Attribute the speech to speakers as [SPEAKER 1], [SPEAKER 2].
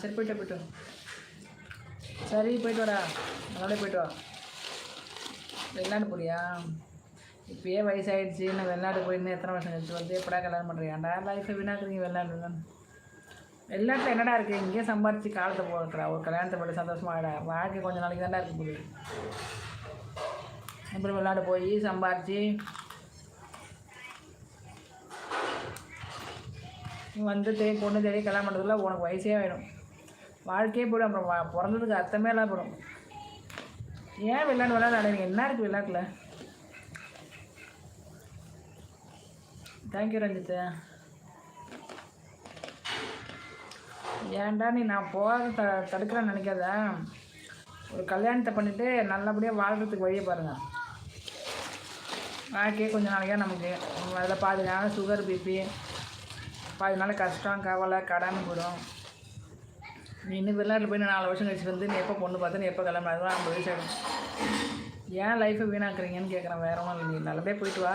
[SPEAKER 1] சரி போய்ட்டு சரி போய்ட்டு வாடா, நல்லபடியாக போய்ட்டு வா. வெளிநாடு போறியா? இப்போயே வயசாகிடுச்சு, நான் வெளிநாடு போயிருந்து எத்தனை வருஷம் கழிச்சு வந்து எப்படா கல்யாணம் பண்ணுறியாண்டா? லைஃப்பை வீணாக்குறீங்க. வெளிநாட்டில் என்னடா இருக்குது? இங்கேயே சம்பாரித்து காலத்தை போகிறா. ஒரு கல்யாணத்தை போய்ட்டு சந்தோஷமாகடா. வாழ்க்கை கொஞ்சம் நாளைக்கு தாண்டா இருக்க போகுது. அப்புறம் வெளிநாடு போய் சம்பாரித்து வந்து பொண்ணு தேடி கல்யாணம் பண்ணுறதுல உனக்கு வயசே ஆகிடும். வாழ்க்கையே போய்டும். அப்புறம் பிறந்ததுக்கு அர்த்தமே எல்லாம் போயிடும். ஏன் விளையாட நீங்கள் என்ன இருக்குது விளையாட்டில்? தேங்க்யூ ரஞ்சித்து. ஏன்டா நீ நான் போகாத தடுக்கிறேன்னு நினைக்காத. ஒரு கல்யாணத்தை பண்ணிவிட்டு நல்லபடியாக வாழ்கிறதுக்கு வழியை பாருங்கள். வாழ்க்கையே கொஞ்சம் நாளைக்கா நமக்கு அதில் பாதி நாள் சுகர் பிபி, பாதி நாள் கஷ்டம் கவலை கடன் போயிடும். நீ இன்னும் வெளிநாட்டில் போய் 4 வருஷம் கழிச்சு வந்து நீ எப்போ பொண்ணு பார்த்து நீ எப்போ கல்யாணம் ஆகும் 50 வயசு ஆகிடும். ஏன் லைஃப்பை வீணாக்குறீங்கன்னு கேட்குறேன். வேற ஒன்றும் இல்லை. நீ நல்லபடியாக போயிட்டு வா.